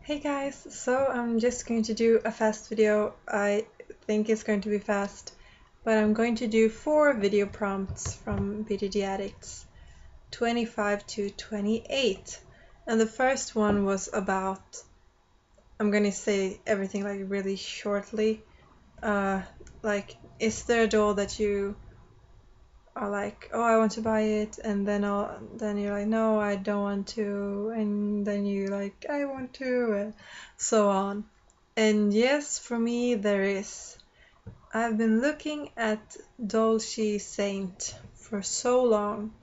Hey guys, so I'm just going to do a fast video. I think it's going to be fast, but I'm going to do 4 video prompts from BJD Addicts, 25 to 28. And the first one was about, I'm going to say everything like really shortly. Like, is there a doll that you are like, oh, I want to buy it, and then you're like, no, I don't want to, and then you like, I want to, and so on. And yes, for me there is. I've been looking at Dolce Saint for so long,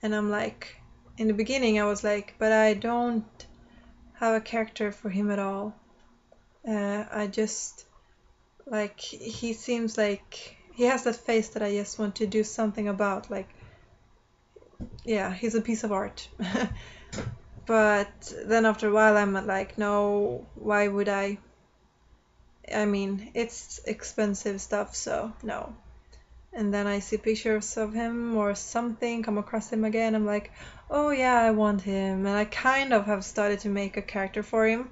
and I'm like, in the beginning I was like, but I don't have a character for him at all. I just like, he seems like he has that face that I just want to do something about. Like, yeah, he's a piece of art. But then after a while I'm like, no, why would I? I mean, it's expensive stuff, so no. And then I see pictures of him or something, come across him again, I'm like, oh yeah, I want him. And I kind of have started to make a character for him.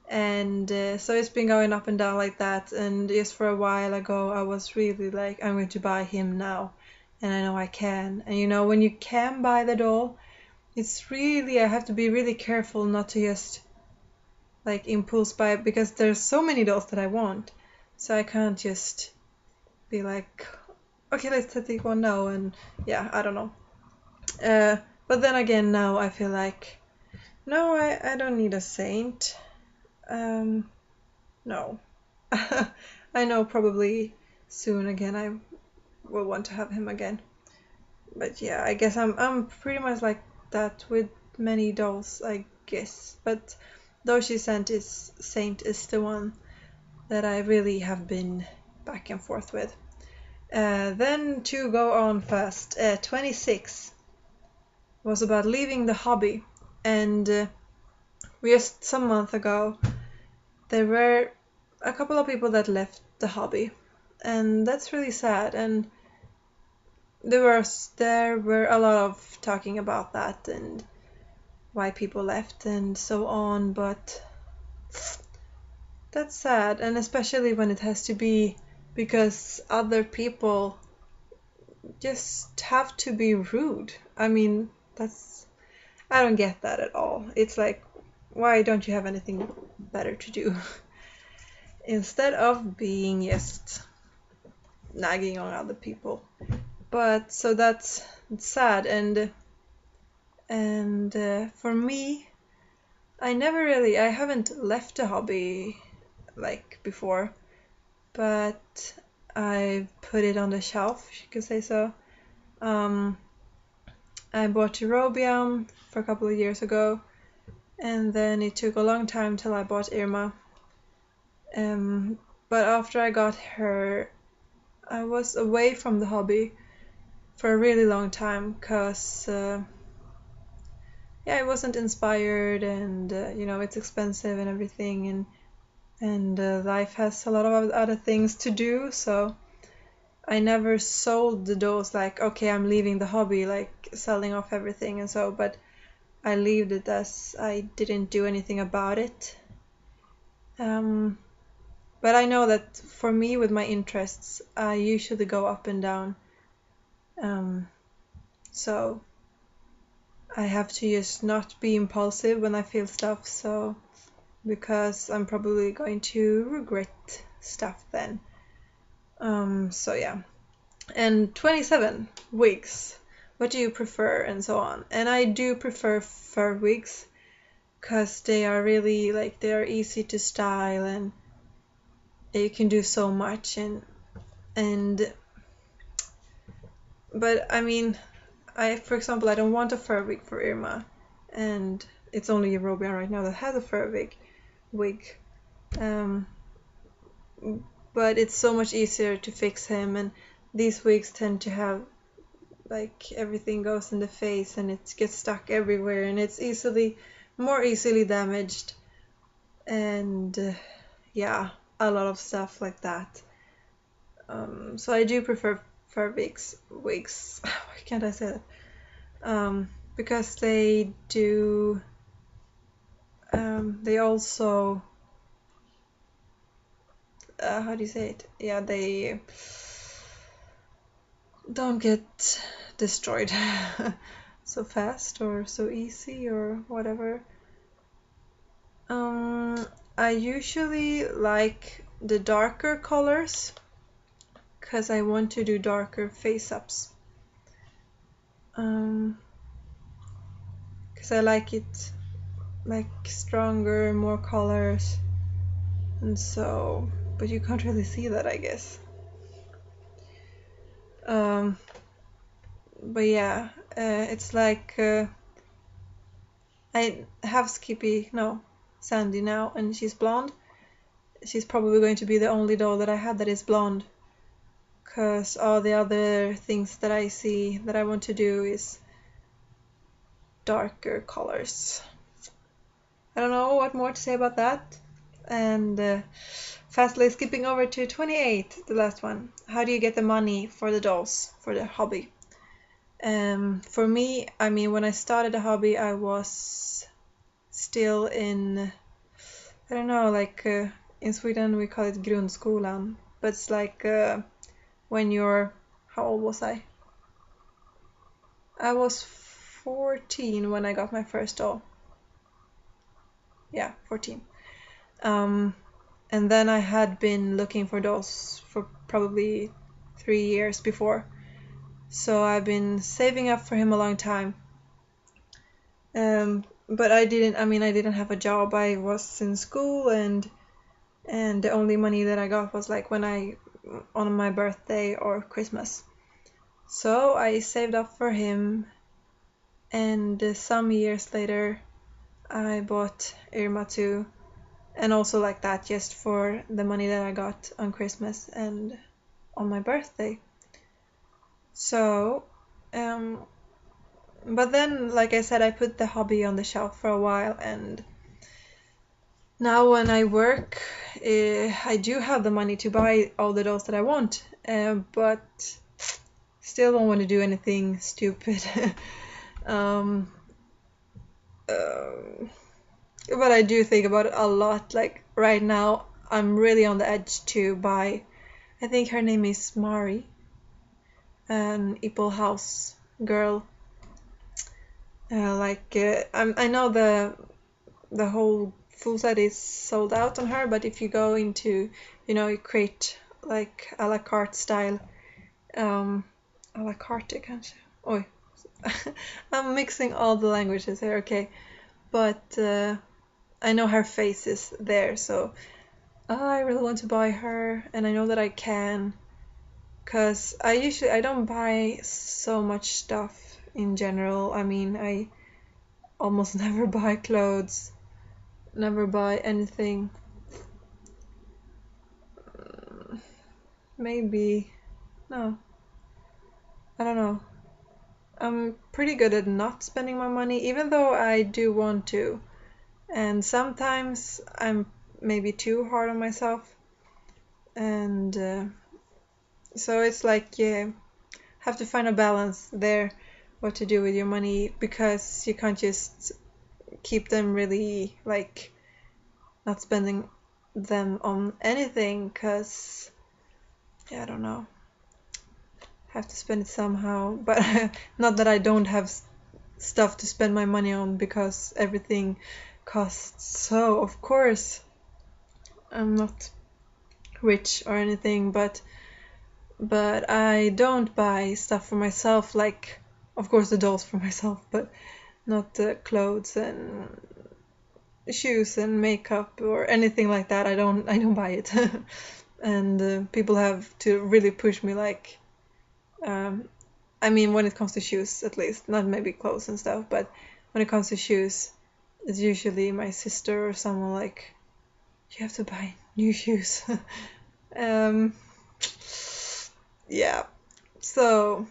And so it's been going up and down like that. And just for a while ago, I was really like, I'm going to buy him now. And I know I can. And you know, when you can buy the doll, it's really, I have to be really careful not to just like impulse buy, because there's so many dolls that I want. So I can't just be like, okay, let's take one now. And yeah, I don't know. But then again, now I feel like, no, I don't need a saint. No. I know probably soon again I will want to have him again. But yeah, I guess I'm pretty much like that with many dolls, I guess. But Doshi Saint is the one that I really have been back and forth with. Then to go on fast, 26 was about leaving the hobby, and just some month ago there were a couple of people that left the hobby, and that's really sad. And there were a lot of talking about that and why people left and so on, but that's sad, and especially when it has to be because other people just have to be rude. I mean, I don't get that at all. It's like, why don't you have anything better to do? Instead of being just nagging on other people. But so that's sad, and for me, I haven't left a hobby like before, but I've put it on the shelf, if you could say so. I bought Eurobium for a couple of years ago, and then it took a long time till I bought Irma. But after I got her, I was away from the hobby for a really long time, because yeah, I wasn't inspired, and you know, it's expensive and everything, and life has a lot of other things to do, so I never sold the dolls like, okay, I'm leaving the hobby, like selling off everything and so, but I left it as I didn't do anything about it. But I know that for me, with my interests, I usually go up and down. So I have to just not be impulsive when I feel stuff, so because I'm probably going to regret stuff then. So yeah. And 27 wigs. What do you prefer, and so on. And I do prefer fur wigs, because they are really like, they are easy to style, and you can do so much, and but I mean, for example, I don't want a fur wig for Irma, and it's only Eurobian right now that has a fur wig. But it's so much easier to fix him, and these wigs tend to have like, everything goes in the face and it gets stuck everywhere, and it's more easily damaged, and yeah, a lot of stuff like that. So I do prefer fur wigs. Why can't I say that? Because they do they also how do you say it? Yeah, they don't get destroyed so fast or so easy or whatever. I usually like the darker colors because I want to do darker face-ups. Because I like it like stronger, more colors, and so, but you can't really see that, I guess. But yeah, it's like I have Sandy now, and she's blonde. She's probably going to be the only doll that I had that is blonde, because all the other things that I see that I want to do is darker colors. I don't know what more to say about that. And fastly skipping over to 28, the last one. How do you get the money for the dolls, for the hobby? For me, I mean, when I started the hobby, I was still in, I don't know, like in Sweden we call it grundskolan, but it's like when you're, how old was I? I was 14 when I got my first doll. Yeah, 14. And then I had been looking for dolls for probably 3 years before. So I've been saving up for him a long time. But I didn't have a job. I was in school, and the only money that I got was like on my birthday or Christmas. So I saved up for him, and some years later I bought Irma too, and also like that just for the money that I got on Christmas and on my birthday. So but then, like I said, I put the hobby on the shelf for a while, and now when I work, I do have the money to buy all the dolls that I want, but still don't want to do anything stupid. But I do think about it a lot. Like right now, I'm really on the edge to buy, I think her name is Mari, an Ippel House girl. I know the whole full set is sold out on her, but if you go into, you create like a la carte style, a la carte kanske. Oj. I'm mixing all the languages here, okay. But I know her face is there, so I really want to buy her, and I know that I can, because I don't buy so much stuff in general. I mean, I almost never buy clothes, never buy anything. Maybe, no, I don't know. I'm pretty good at not spending my money, even though I do want to. And sometimes I'm maybe too hard on myself. And so it's like you have to find a balance there, what to do with your money, because you can't just keep them really, like, not spending them on anything, because, yeah, I don't know. Have to spend it somehow, but not that I don't have stuff to spend my money on, because everything costs. So of course I'm not rich or anything, but I don't buy stuff for myself, like of course the dolls for myself, but not clothes and shoes and makeup or anything like that. I don't buy it. And people have to really push me, like I mean, when it comes to shoes, at least, not maybe clothes and stuff, but when it comes to shoes, it's usually my sister or someone, like, you have to buy new shoes. Yeah. So,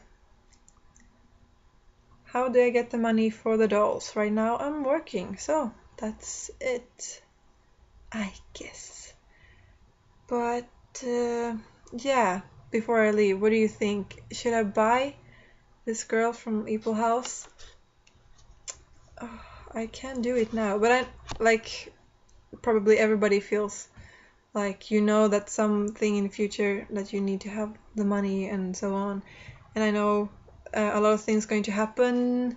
how do I get the money for the dolls? Right now I'm working, so that's it, I guess. But yeah, before I leave, what do you think? Should I buy this girl from Ippel House? Oh, I can do it now, but I like probably everybody feels like you know that something in the future that you need to have the money and so on. And I know a lot of things going to happen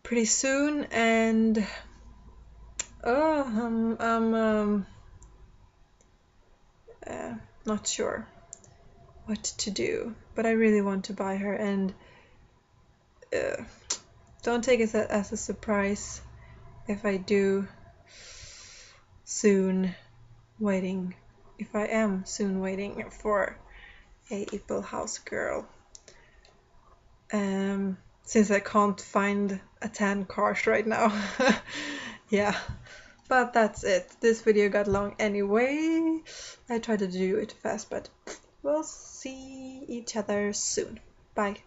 pretty soon, and I'm not sure what to do, but I really want to buy her, and don't take it as a surprise if I do soon waiting, if I am soon waiting for a Apple House girl. Since I can't find a tan card right now. Yeah, but that's it. This video got long anyway. I tried to do it fast, but we'll see each other soon. Bye.